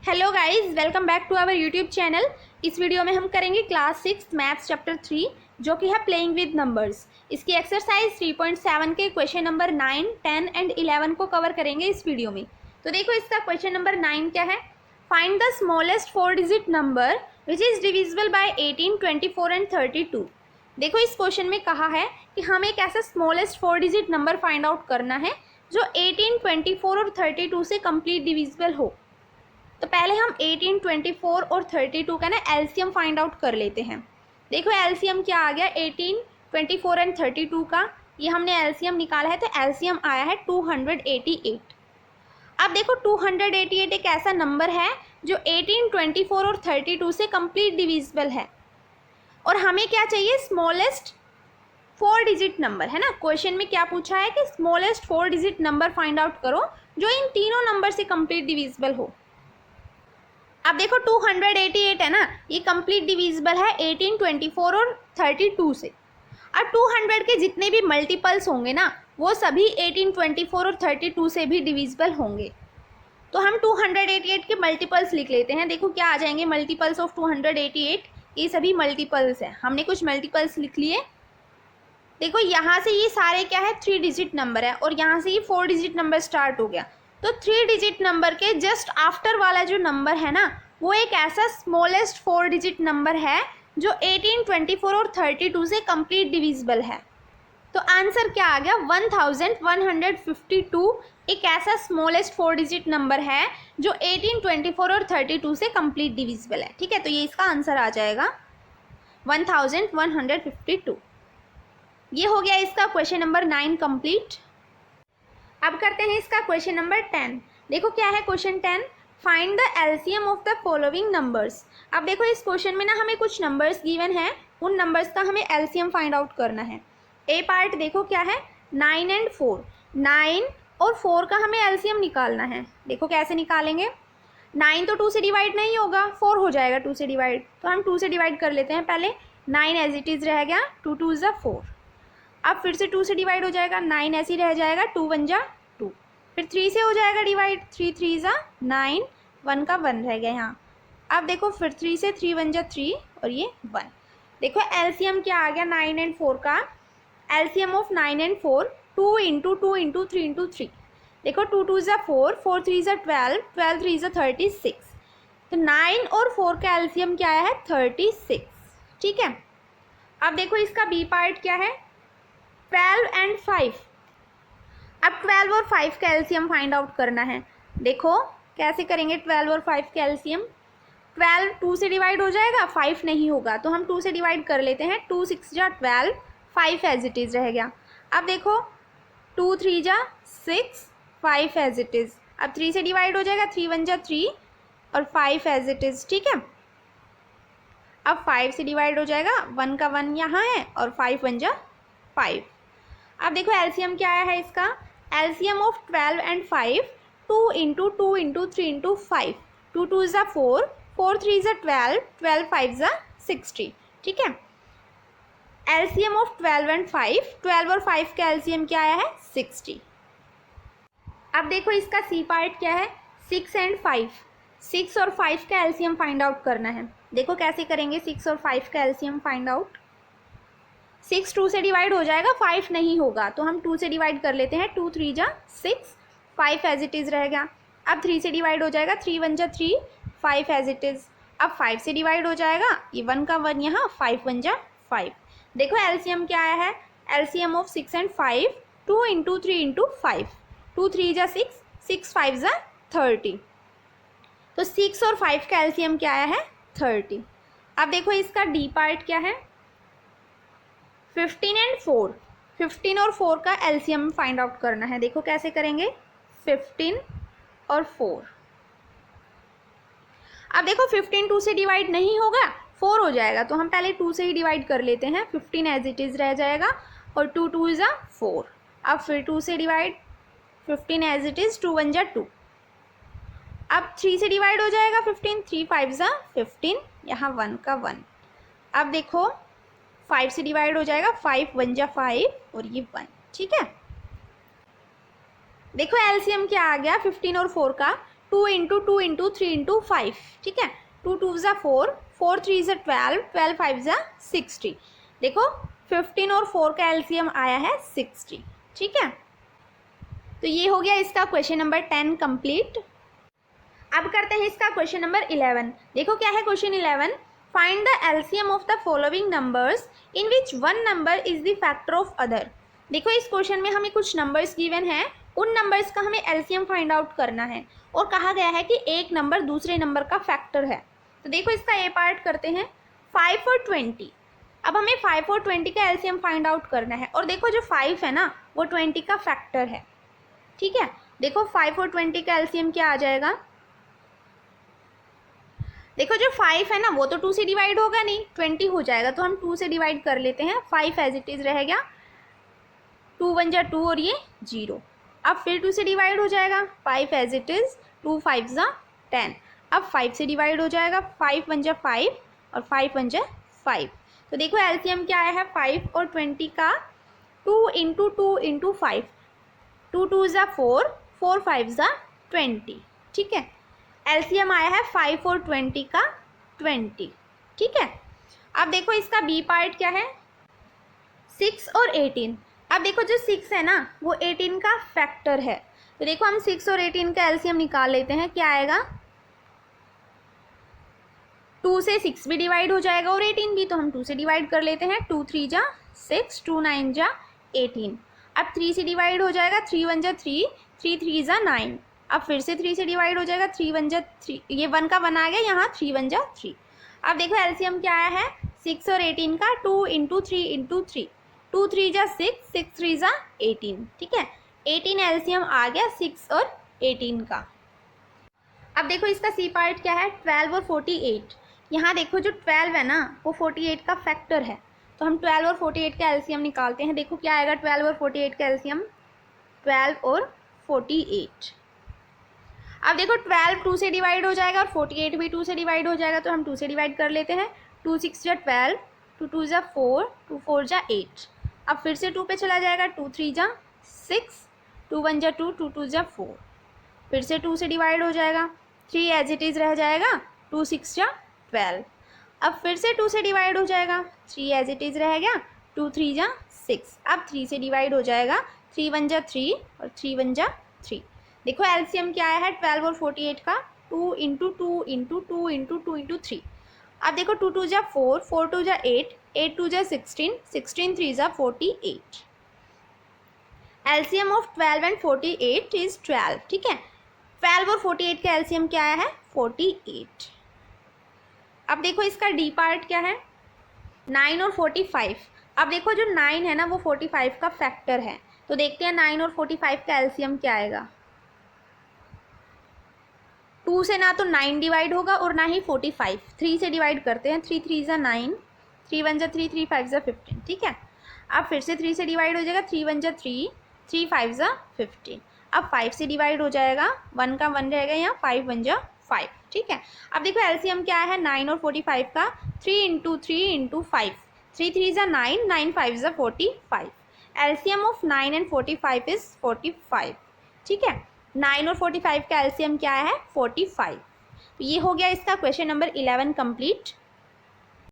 Hello guys, welcome back to our YouTube channel. इस video में हम करेंगे क्लास 6 मैथ्स चैप्टर 3 जो कि है प्लेइंग विद नंबर्स। इसकी एक्सरसाइज 3.7 के क्वेश्चन नंबर 9, 10 एंड 11 को कवर करेंगे इस वीडियो में। तो देखो इसका क्वेश्चन नंबर 9 क्या है। Find the smallest 4 digit number which is divisible by 18, 24 and 32। देखो इस क्वेश्चन में कहा है कि हमें एक ऐसा smallest 4 digit number find out करना है जो 18, 24 और 32 से कंप्लीट डिविजिबल हो। तो पहले हम 18, 24 और 32 का ना एलसीएम फाइंड आउट कर लेते हैं। देखो एलसीएम क्या आ गया, 18, 24 एंड 32 का ये हमने एलसीएम निकाला है। तो एलसीएम आया है 288। अब देखो 288 एक ऐसा नंबर है जो 18, 24 और 32 से कंप्लीट डिविजिबल है और हमें क्या चाहिए, स्मॉलेस्ट 4 डिजिट नंबर है ना। क्वेश्चन में क्या पूछा है कि smallest 4 digit number find out करो जो इन तीनों नंबर से कंप्लीट डिविजिबल हो। अब देखो 288 है ना, ये कंप्लीट डिविजिबल है 18, 24 और 32 से। अब 200 के जितने भी मल्टीपल्स होंगे ना वो सभी 18, 24 और 32 से भी डिविजिबल होंगे। तो हम 288 के मल्टीपल्स लिख लेते हैं। देखो क्या आ जाएंगे मल्टीपल्स ऑफ 288, ये सभी मल्टीपल्स हैं। हमने कुछ मल्टीपल्स लिख लिए। देखो यहाँ से ये सारे क्या है, 3 डिजिट नंबर है और यहाँ से ये 4 डिजिट नंबर स्टार्ट हो गया। तो 3 डिजिट नंबर के जस्ट आफ्टर वाला जो नंबर है ना वो एक ऐसा स्मॉलेस्ट 4 डिजिट नंबर है जो 18, 24 और 32 से कंप्लीट डिविजिबल है। तो आंसर क्या आ गया, 1152 एक ऐसा स्मॉलेस्ट 4 डिजिट नंबर है जो 18, 24 और 32 से कंप्लीट डिविजिबल है। ठीक है, तो ये इसका आंसर आ जाएगा 1152। ये हो गया इसका क्वेश्चन नंबर 9 कंप्लीट। अब करते हैं इसका क्वेश्चन नंबर 10। देखो क्या है question 10, find the LCM of the following numbers. अब देखो इस क्वेश्चन में ना हमें कुछ नंबर्स गिवन है, उन नंबर्स का हमें एलसीएम फाइंड आउट करना है। ए पार्ट देखो क्या है, 9 एंड 4। 9 और 4 का हमें एलसीएम निकालना है। देखो कैसे निकालेंगे, 9 तो 2 से डिवाइड नहीं होगा, 4 हो जाएगा 2 से डिवाइड। तो हम 2 से डिवाइड कर लेते हैं पहले। 9 एज इट इज़ रह गया, 2 2 ज़ा 4। अब फिर से 2 से डिवाइड हो जाएगा, 9 ऐसे ही रह जाएगा, 2 1 जा 2। फिर 3 से हो जाएगा डिवाइड, 3 3 ज़ा 9, 1 का 1 रह गया यहाँ। अब देखो फिर 3 से 3 1 जा 3 और ये 1। देखो एलसीएम क्या आ गया 9 एंड 4 का, LCM of 9 and 4 2 into 2 into 3 into 3। देखो 2 2 ज़ा 4, 4 3 ज़ा 12, 12 3 ज़ा 36। तो 9 और 4 का एलसीएम क्या आया है, 36। ठीक है, अब देखो इसका बी पार्ट क्या है, 12 एंड 5। अब 12 और 5 का एलसीएम फाइंड आउट करना है। देखो कैसे करेंगे 12 और 5 का एलसीएम। 12 2 से डिवाइड हो जाएगा, 5 नहीं होगा, तो हम 2 से डिवाइड कर लेते हैं। 2 6 जा 12, 5 एज इट इज़ रह गया। अब देखो 2 3 जा 6, 5 एज इट इज़। अब 3 से डिवाइड हो जाएगा, 3 1 जा 3 और 5 एज इट इज़। ठीक है, अब 5 से डिवाइड हो जाएगा, 1 का 1 यहाँ है और 5 1 जा 5। अब देखो एलसीएम क्या आया है इसका, LCM of 12 and 5 2 into 2 into 3 into 5। 2 2 ज़ा 4, 4 3 ज़ा 12, 12 5 ज़ा 60। ठीक है, एलसीएम ऑफ 12 एंड 5, 12 और 5 का एलसीएम क्या आया है, 60। अब देखो इसका सी पार्ट क्या है, 6 एंड 5। 6 और 5 का एलसीएम फाइंड आउट करना है। देखो कैसे करेंगे 6 और 5 का एलसीएम फाइंड आउट। 6 2 से डिवाइड हो जाएगा, 5 नहीं होगा, तो हम 2 से डिवाइड कर लेते हैं। 2 3 जा 6, 5 एज इट इज़ रह गया। अब 3 से डिवाइड हो जाएगा, 3 1 जा 3, 5 एज इट इज़। अब 5 से डिवाइड हो जाएगा, ये 1 का 1 यहाँ, 5 1 जा 5। देखो एलसीएम क्या आया है, LCM of 6 and 5 2 into 3 into 5। 2 3 जा 6, 6 5 जा 30। तो 6 और 5 का एलसीएम क्या आया है, 30। अब देखो इसका डी पार्ट क्या है, 15 एंड 4। 15 और 4 का एलसीएम फाइंड आउट करना है। देखो कैसे करेंगे, 15 और 4। अब देखो 15 2 से डिवाइड नहीं होगा, 4 हो जाएगा, तो हम पहले 2 से ही डिवाइड कर लेते हैं। 15 एज इट इज़ रह जाएगा और 2 2 ज़ा 4। अब फिर 2 से डिवाइड, 15 एज इट इज़, 2 1 जा 2। अब 3 से डिवाइड हो जाएगा 15, 3 5 ज़ा 15, यहाँ 1 का 1। अब देखो 5 से डिवाइड हो जाएगा, 5 1 जा 5 और ये 1। ठीक है, देखो एलसीएम क्या आ गया 15 और 4 का, 2 2 इंटू 2 इंटू 3 इंटू 5, ठीक है। 2 2 ज़ा 4, 4 3 ज़ा 12, 12 5 ज़ा 60। देखो 15 और 4 का एलसीएम आया है 60, ठीक है। तो ये हो गया इसका क्वेश्चन नंबर 10 कंप्लीट। अब करते हैं इसका क्वेश्चन नंबर 11। देखो क्या है question 11, find the LCM of the following numbers in which one number is the factor of other. देखो इस क्वेश्चन में हमें कुछ नंबर्स गिवन हैं, उन नंबर्स का हमें एलसीएम फाइंड आउट करना है और कहा गया है कि एक नंबर दूसरे नंबर का फैक्टर है। तो देखो इसका ए पार्ट करते हैं, 5 और 20। अब हमें 5 और 20 का एलसीएम फाइंड आउट करना है और देखो जो 5 है ना वो 20 का फैक्टर है, ठीक है। देखो 5 और 20 का एलसीएम क्या आ जाएगा, देखो जो 5 है ना वो तो 2 से डिवाइड होगा नहीं, 20 हो जाएगा, तो हम 2 से डिवाइड कर लेते हैं। 5 एज इट इज़ रह गया, 2 1 जा 2 और ये 0। अब फिर 2 से डिवाइड हो जाएगा, 5 एज इट इज़, 2 5 जा 10। अब 5 से डिवाइड हो जाएगा, 5 1 जा 5 और 5 1 जा 5। तो देखो एलसीएम क्या आया है 5 और 20 का, 2 इंटू 2 इंटू 5, 2 2 जा 4, 4 5 जा 20, ठीक है। एलसीएम आया है 5 और 20 का 20, ठीक है। अब देखो इसका बी पार्ट क्या है, 6 और 18। अब देखो जो 6 है ना वो 18 का फैक्टर है, तो देखो हम 6 और 18 का एलसीएम निकाल लेते हैं। क्या आएगा, 2 से 6 भी डिवाइड हो जाएगा और 18 भी, तो हम 2 से डिवाइड कर लेते हैं। 2 3 जा 6, 2 9 जा 18। अब 3 से डिवाइड हो जाएगा, 3 1 जा 3, 3 3 जा 9। अब फिर से 3 से डिवाइड हो जाएगा, 3 1 जा 3, ये 1 का 1 आ गया यहाँ, 3 1 जा 3। अब देखो एलसीएम क्या आया है 6 और 18 का, 2 इंटू 3 इंटू 3, 2 3 जा 6, 6 3 जा 18, ठीक है। 18 एलसीएम आ गया 6 और 18 का। अब देखो इसका सी पार्ट क्या है, 12 और 48। यहाँ देखो जो 12 है ना वो 48 का फैक्टर है, तो हम 12 और 48 का एलसीएम निकालते हैं। देखो क्या आएगा 12 और 48 का एलसीएम, 12 और 48। अब देखो 12 2 से डिवाइड हो जाएगा और 48 भी 2 से डिवाइड हो जाएगा, तो हम 2 से डिवाइड कर लेते हैं। 2 6 जा 12, 2 2 जा 4, 2 4 जा 8। अब फिर से 2 पे चला जाएगा, 2 3 जा 6, 2 1 जा 2, 2 2 जा 4। फिर से 2 से डिवाइड हो जाएगा, 3 एज इट इज़ रह जाएगा, 2 6 जा 12। अब फिर से 2 से डिवाइड हो जाएगा, 3 एज इट इज़ रह गया, 2 3 जा 6। अब 3 से डिवाइड हो जाएगा, 3 1 जा 3 और 3 1 जा 3। देखो एलसीएम क्या आया है 12 और 48 का, 2 इंटू 2 इंटू 2 इंटू 2 इंटू 3। अब देखो 2 2 जा 4, 4 2 जा 8, 8 2 जा 16, 16 3 जा 48। एलसीएम ऑफ 12 एंड 48 इज 12, ठीक है। 12 और 48 का एलसीएम क्या आया है 48। अब देखो इसका डी पार्ट क्या है, 9 और 45। अब देखो जो 9 है ना वो 45 का फैक्टर है, तो देखते हैं 9 और 45 का एलसीएम क्या आएगा। 2 से ना तो 9 डिवाइड होगा और ना ही 45, 3 से डिवाइड करते हैं। 3 3 जा 9, 3 1 जा 3, 3 5 जा 15, ठीक है। अब फिर से 3 से डिवाइड हो जाएगा, 3 1 जा 3, 3 5 जा 15। अब 5 से डिवाइड हो जाएगा, 1 का 1 रहेगा यहाँ, 5 1 जा 5, ठीक है। अब देखो एलसीएम क्या है 9 और 45 का, 3 इंटू 3 इंटू 5, 3 3 जा 9, 9 5 जा 45। एलसीएम ऑफ 9 एंड 45 इज 45, ठीक है। 9 और 45 का एलसीएम क्या है 45। तो ये हो गया इसका क्वेश्चन नंबर 11 कंप्लीट।